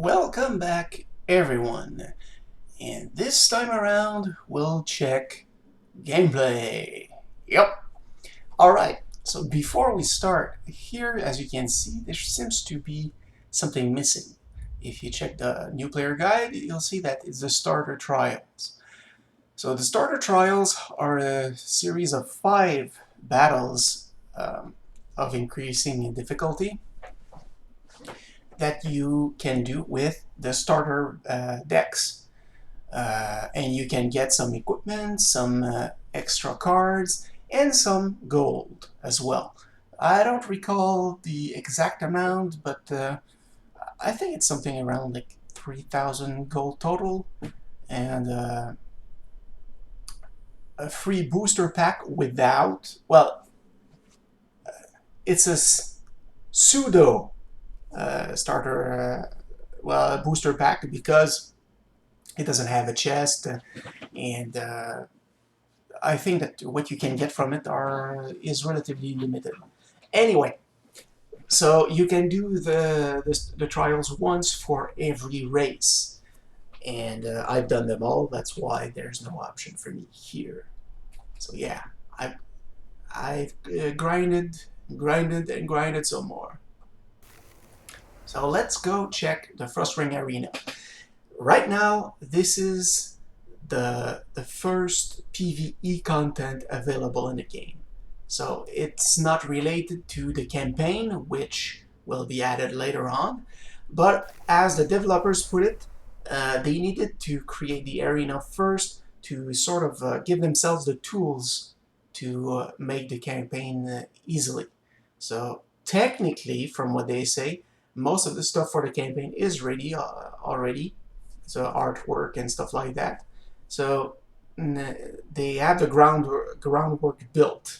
Welcome back, everyone. And this time around, we'll check gameplay. Yep. Alright, so before we start, here, as you can see, there seems to be something missing. If you check the new player guide, you'll see that it's the starter trials. So the starter trials are a series of 5 battles of increasing difficulty that you can do with the starter decks. And you can get some equipment, some extra cards, and some gold as well. I don't recall the exact amount, but I think it's something around like 3,000 gold total, and a free booster pack without, well, it's a pseudo starter, well, booster pack because it doesn't have a chest, and I think that what you can get from it is relatively limited. Anyway, so you can do the trials once for every race, and I've done them all. That's why there's no option for me here. So yeah, I've grinded, and grinded some more. So let's go check the first ring arena. Right now, this is the first PvE content available in the game. So it's not related to the campaign, which will be added later on. But as the developers put it, they needed to create the arena first to sort of give themselves the tools to make the campaign easily. So technically, from what they say, most of the stuff for the campaign is ready already, so artwork and stuff like that. So they have the groundwork built.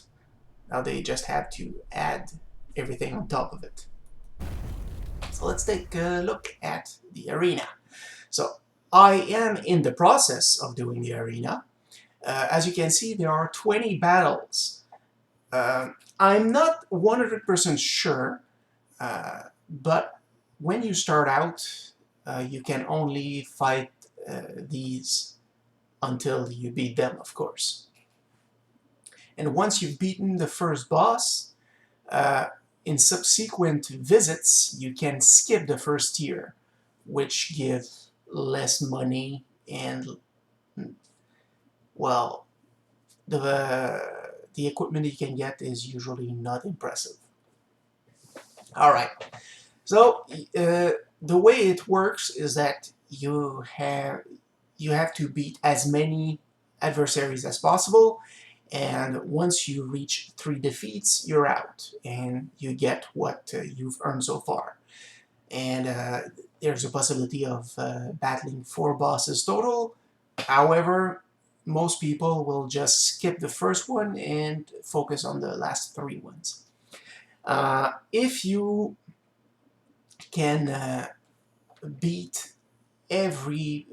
Now they just have to add everything on top of it. So let's take a look at the arena. So I am in the process of doing the arena. As you can see, there are 20 battles. I'm not 100% sure, but when you start out, you can only fight these until you beat them, of course. And once you've beaten the first boss, in subsequent visits, you can skip the first tier, which gives less money and, well, the equipment you can get is usually not impressive. Alright, so the way it works is that you have to beat as many adversaries as possible, and once you reach 3 defeats, you're out, and you get what you've earned so far. And there's a possibility of battling 4 bosses total. However, most people will just skip the first one and focus on the last 3 ones. If you can beat every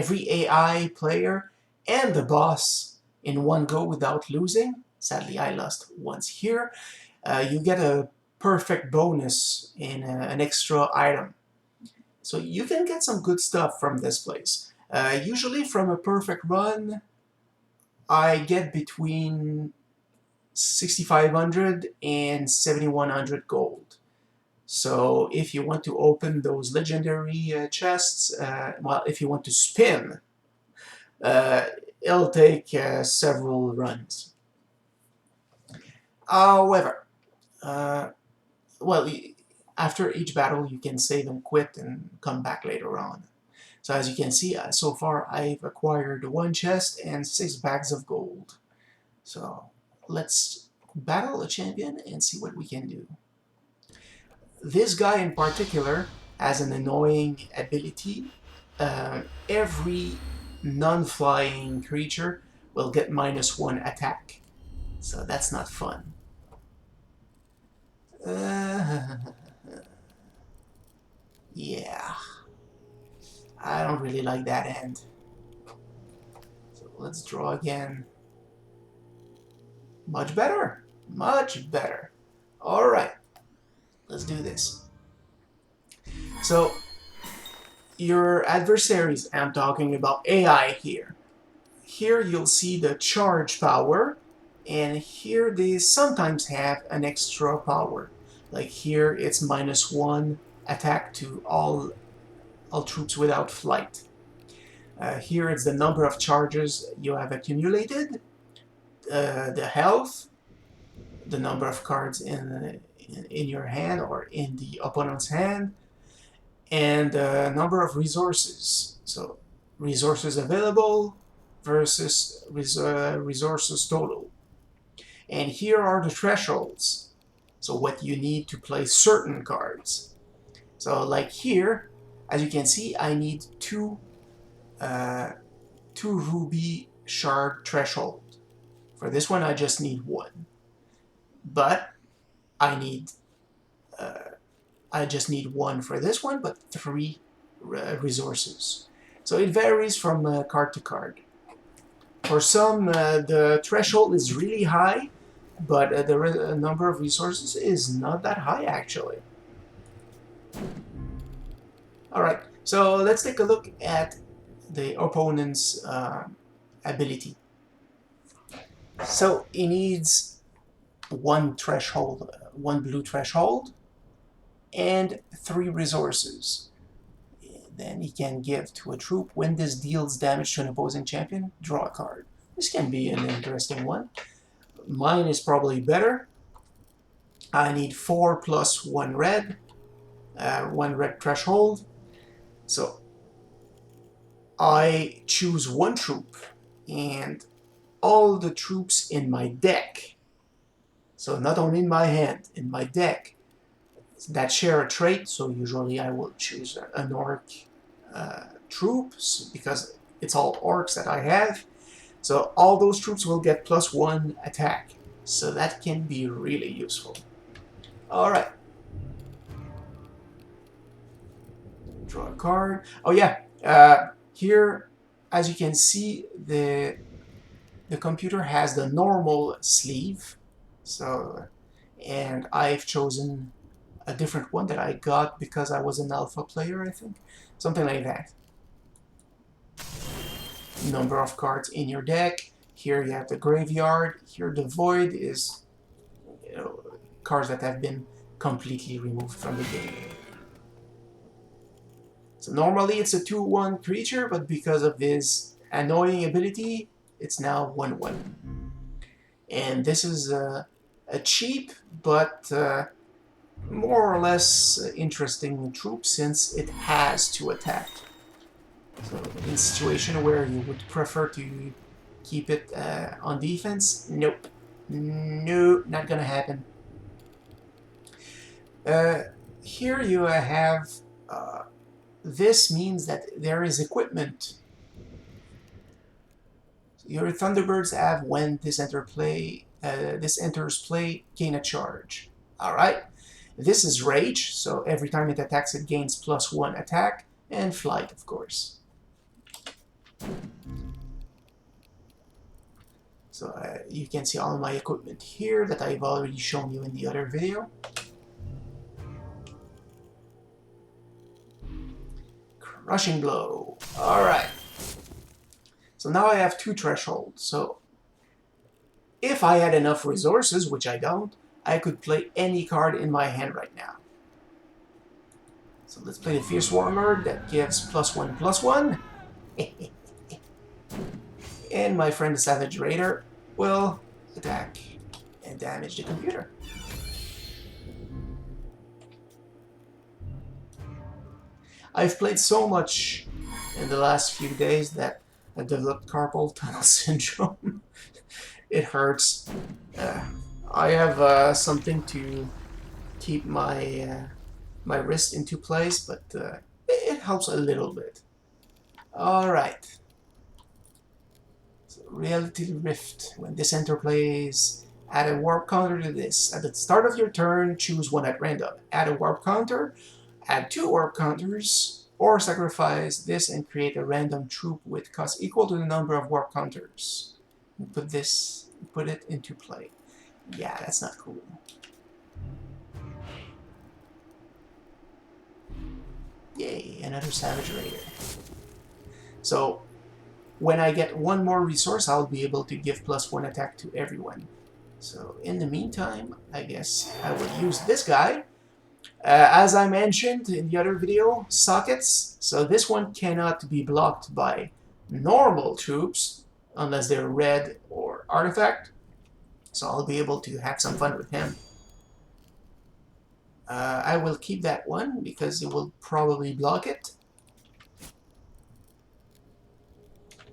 AI player and the boss in one go without losing. Sadly, I lost once here. You get a perfect bonus in an extra item. So you can get some good stuff from this place. Usually from a perfect run, I get between 6,500 and 7,100 gold. So if you want to open those legendary chests, well, if you want to spin, it'll take several runs. However, well, after each battle you can save and quit and come back later on. So as you can see, so far I've acquired 1 chest and 6 bags of gold. So let's battle a champion and see what we can do. This guy in particular has an annoying ability. Every non-flying creature will get -1 attack. So that's not fun. Yeah. I don't really like that end. So let's draw again. Much better. Much better. Alright. Let's do this. So your adversaries, I'm talking about AI here. Here you'll see the charge power, and here they sometimes have an extra power. Like here it's -1 attack to all troops without flight. Here it's the number of charges you have accumulated, the health, the number of cards in your hand or in the opponent's hand, and the number of resources. So resources available versus resources total. And here are the thresholds. So what you need to play certain cards. So like here, as you can see, I need two ruby shard threshold. For this one, I just need one. But I need I just need one for this one, but 3 resources. So it varies from card to card. For some, the threshold is really high, but the number of resources is not that high, actually. Alright, so let's take a look at the opponent's ability. So he needs one threshold, one blue threshold, and 3 resources. Then he can give to a troop. When this deals damage to an opposing champion, draw a card. This can be an interesting one. Mine is probably better. I need 4 plus 1 red, 1 red threshold. So I choose 1 troop and all the troops in my deck. So not only in my hand, in my deck, that share a trait. So usually I will choose an orc troops because it's all orcs that I have. So all those troops will get +1 attack. So that can be really useful. Alright. Draw a card. Oh yeah, here, as you can see, the computer has the normal sleeve. So, and I've chosen a different one that I got because I was an alpha player, I think. Something like that. Number of cards in your deck. Here you have the graveyard. Here the void is, you know, cards that have been completely removed from the game. So normally it's a 2/1 creature, but because of his annoying ability, it's now 1/1. And this is a cheap but more or less interesting troop since it has to attack. So in a situation where you would prefer to keep it on defense, nope. No, not gonna happen. Here you have this means that there is equipment. Your Thunderbirds have when this enters play, gain a charge. Alright. This is Rage, so every time it attacks it gains +1 attack, and Flight, of course. So you can see all my equipment here that I've already shown you in the other video. Crushing Blow. Alright. So now I have 2 thresholds. So if I had enough resources, which I don't, I could play any card in my hand right now. So let's play the Fierce Warlord that gives +1/+1. And my friend the Savage Raider will attack and damage the computer. I've played so much in the last few days that I developed carpal tunnel syndrome. It hurts. I have something to keep my my wrist into place, but it helps a little bit. Alright. So, Reality Rift. When this enter plays, add a warp counter to this. At the start of your turn, choose one at random. Add a warp counter, add 2 warp counters, or sacrifice this and create a random troop with cost equal to the number of warp counters. Put it into play. Yeah, that's not cool. another Savage Raider. So when I get one more resource, I'll be able to give +1 attack to everyone. So in the meantime, I guess I will use this guy. As I mentioned in the other video, sockets. So this one cannot be blocked by normal troops unless they're red or artifact. So I'll be able to have some fun with him. I will keep that one because it will probably block it.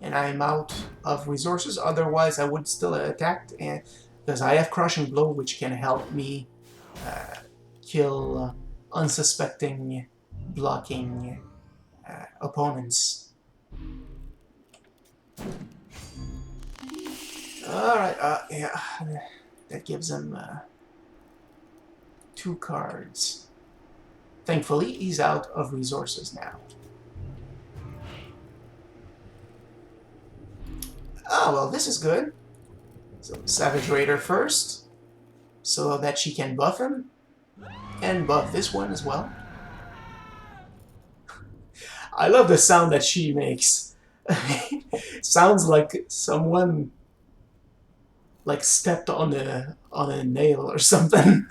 And I'm out of resources. Otherwise, I would still attack, and because I have Crushing Blow, which can help me kill unsuspecting blocking opponents. Alright, yeah, that gives him 2 cards. Thankfully, he's out of resources now. Oh, well, this is good. So, Savage Raider first, so that she can buff him, and buff this one as well. I love the sound that she makes. Sounds like someone like stepped on a nail or something.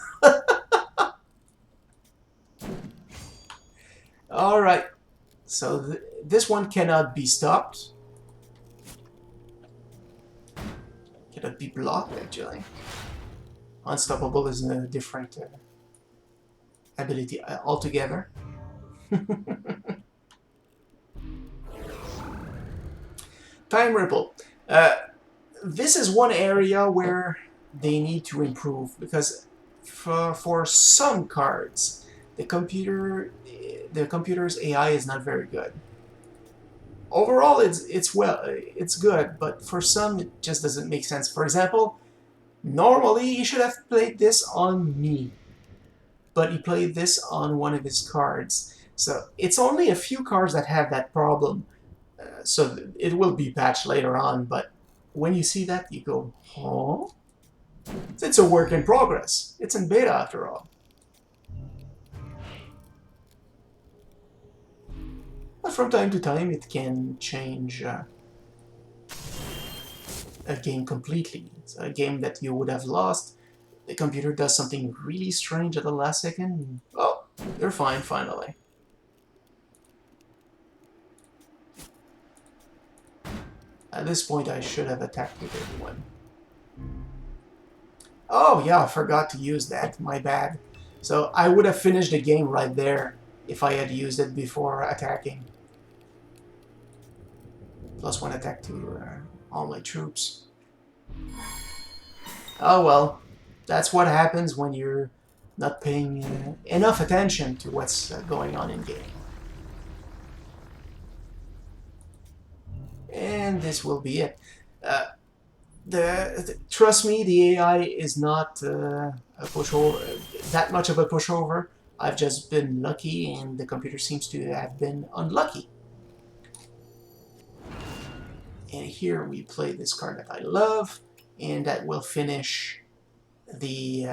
All right, so this one cannot be stopped. Cannot be blocked, actually. Unstoppable is a different ability altogether. Time Ripple. This is one area where they need to improve, because for some cards, the computer's AI is not very good. Overall, it's good, but for some it just doesn't make sense. For example, normally he should have played this on me, but he played this on one of his cards. So it's only a few cards that have that problem. So it will be patched later on, but when you see that, you go, huh? It's a work in progress. It's in beta after all. But from time to time, it can change a game completely. So a game that you would have lost, the computer does something really strange at the last second. Oh, they're fine finally. At this point, I should have attacked with everyone. Oh yeah, I forgot to use that. My bad. So I would have finished the game right there if I had used it before attacking. +1 attack to all my troops. Oh well, that's what happens when you're not paying enough attention to what's going on in game. And this will be it. Trust me, the AI is not a pushover, that much of a pushover. I've just been lucky, and the computer seems to have been unlucky. And here we play this card that I love, and that will finish the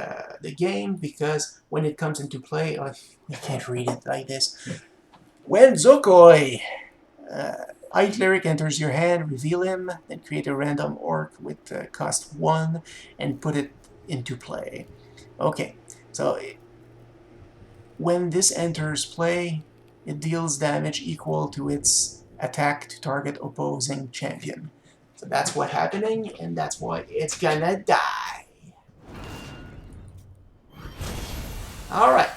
game, because when it comes into play, I can't read it like this. When Zokoi! High Cleric enters your hand, reveal him, then create a random orc with cost 1 and put it into play. Okay, so when this enters play, it deals damage equal to its attack to target opposing champion. So that's what's happening, and that's why it's gonna die. Alright.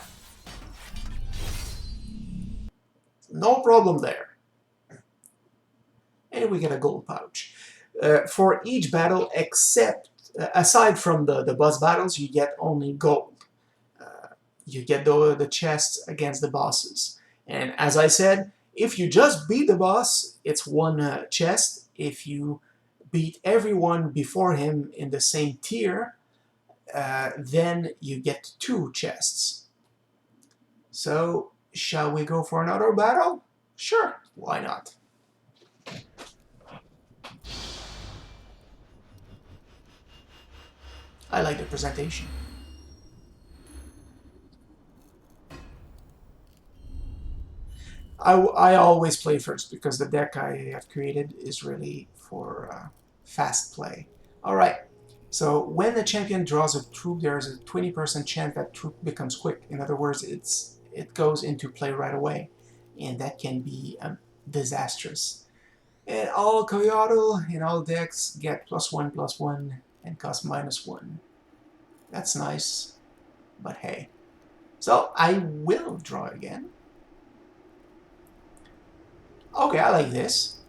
No problem there. And we get a gold pouch. For each battle, except, aside from the boss battles, you get only gold. You get the chests against the bosses. And as I said, if you just beat the boss, it's 1 chest. If you beat everyone before him in the same tier, then you get 2 chests. So, shall we go for another battle? Sure, why not? I like the presentation. I always play first because the deck I have created is really for fast play. Alright, so when the champion draws a troop, there's a 20% chance that troop becomes quick. In other words, it goes into play right away, and that can be disastrous. And all Coyotl in all decks get +1/+1 and cost -1. That's nice, but hey. So I will draw again. Okay, I like this.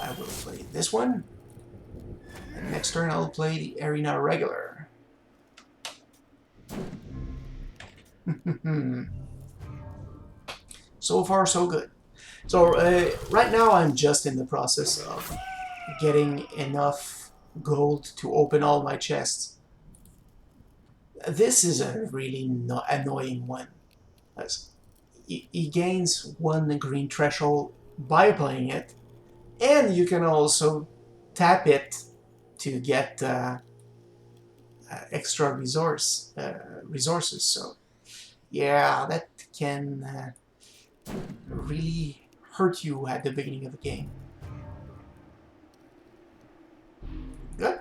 I will play this one. And next turn I'll play the Arena Regular. So far, so good. So right now I'm just in the process of getting enough gold to open all my chests. This is a really annoying one. He gains 1 green threshold by playing it, and you can also tap it to get extra resources. So yeah, that can really hurt you at the beginning of the game. Good.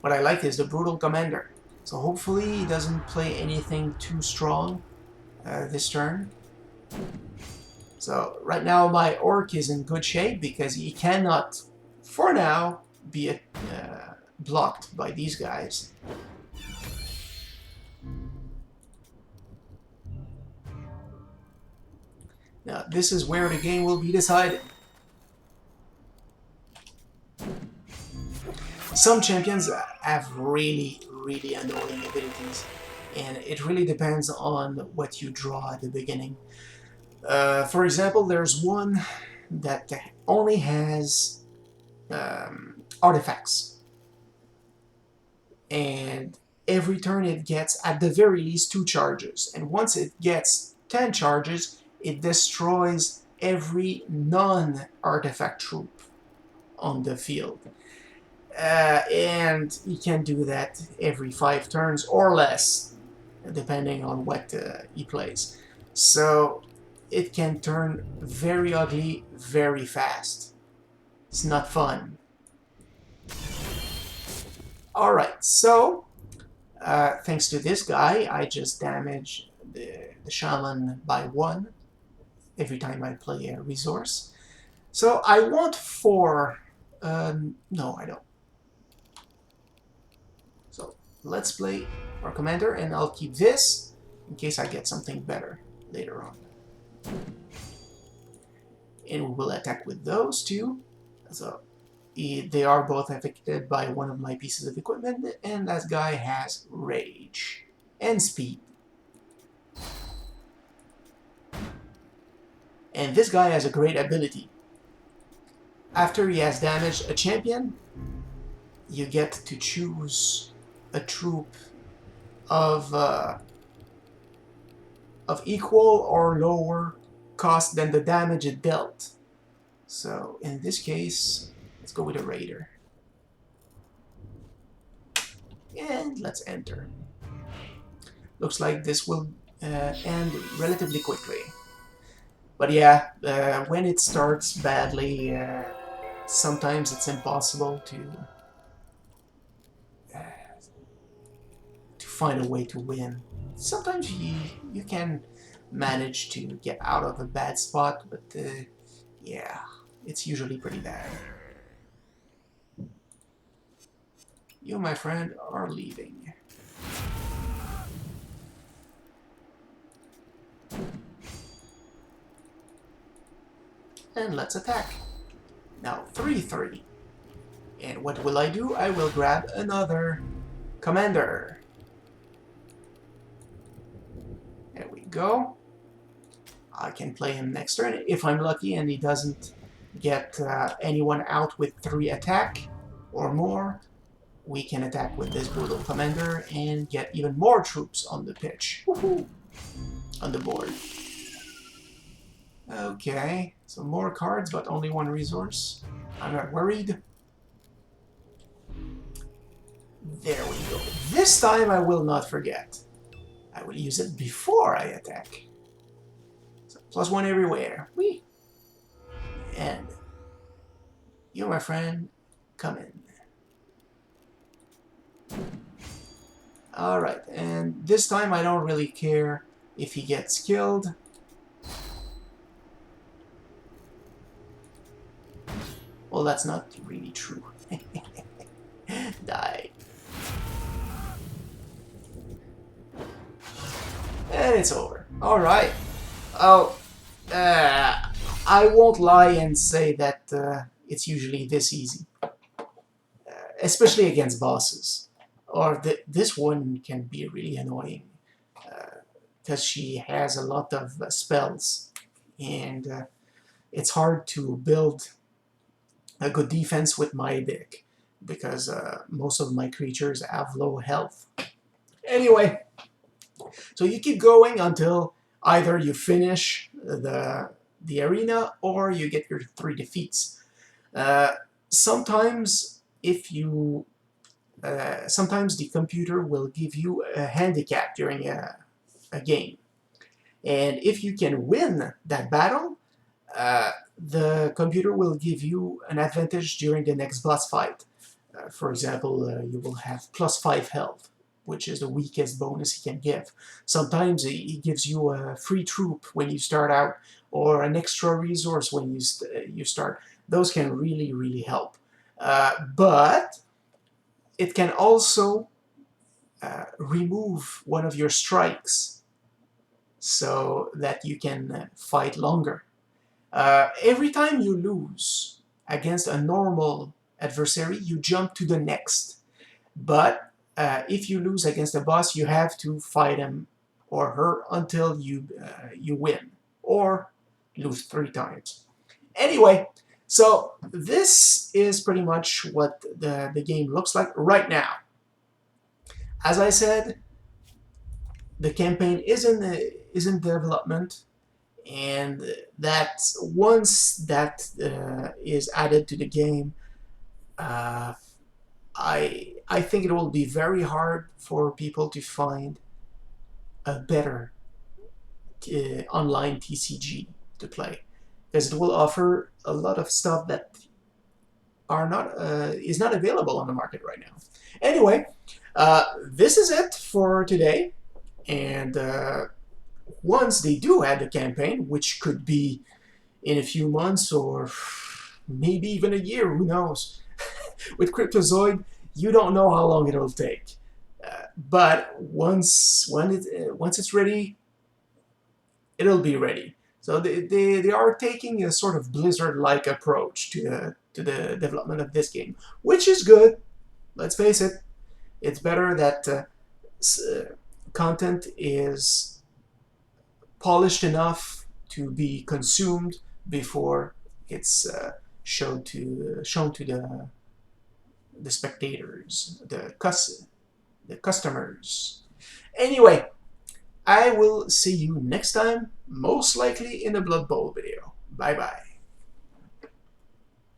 What I like is the Brutal Commander. So hopefully he doesn't play anything too strong this turn. So right now my Orc is in good shape because he cannot, for now, be blocked by these guys. Now this is where the game will be decided. Some champions have really annoying abilities, and it really depends on what you draw at the beginning. For example, there's one that only has artifacts, and every turn it gets at the very least 2 charges, and once it gets 10 charges, it destroys every non-artifact troop on the field. And he can do that every 5 turns or less, depending on what he plays. So it can turn very ugly very fast. It's not fun. Alright, so thanks to this guy, I just damage the shaman by 1 every time I play a resource. So I want 4. No, I don't. So let's play our commander, and I'll keep this in case I get something better later on. And we will attack with those 2. So they are both affected by one of my pieces of equipment, and that guy has rage and speed. And this guy has a great ability. After he has damaged a champion, you get to choose a troop of equal or lower cost than the damage it dealt. So in this case, let's go with a raider. And let's enter. Looks like this will end relatively quickly. But yeah, when it starts badly, sometimes it's impossible to find a way to win. Sometimes you can manage to get out of a bad spot, but yeah, it's usually pretty bad. You, my friend, are leaving. And let's attack. Now 3/3. And what will I do? I will grab another commander. There we go. I can play him next turn if I'm lucky and he doesn't get anyone out with 3 attack or more. We can attack with this brutal commander and get even more troops on the pitch. Woohoo! On the board. Okay, so more cards, but only 1 resource. I'm not worried. There we go. This time I will not forget. I will use it before I attack. So +1 everywhere. Whee! And you, my friend, come in. Alright, and this time I don't really care if he gets killed. Well, that's not really true. Die. And it's over. Alright. Oh, I won't lie and say that it's usually this easy. Especially against bosses. Or this one can be really annoying. Because she has a lot of spells. And it's hard to build a good defense with my deck. Because most of my creatures have low health. Anyway. So you keep going until either you finish the arena or you get your 3 defeats. Sometimes sometimes the computer will give you a handicap during a game. And if you can win that battle, the computer will give you an advantage during the next boss fight. For example, you will have +5 health, which is the weakest bonus he can give. Sometimes he gives you a free troop when you start out, or an extra resource when you start. Those can really, really help. But it can also remove one of your strikes so that you can fight longer. Every time you lose against a normal adversary, you jump to the next. But if you lose against a boss, you have to fight him or her until you win, or lose 3 times. Anyway, so this is pretty much what the game looks like right now. As I said, the campaign is in development, and that once that is added to the game, I think it will be very hard for people to find a better online TCG to play, because it will offer a lot of stuff that is not available on the market right now. Anyway, this is it for today, and once they do add the campaign, which could be in a few months or maybe even a year, who knows? With Cryptozoid, you don't know how long it'll take. But once it's ready, it'll be ready. So they are taking a sort of Blizzard-like approach to the development of this game, which is good. Let's face it, it's better that content is polished enough to be consumed before it's shown to the spectators, the customers. Anyway, I will see you next time, most likely in a Blood Bowl video. Bye bye.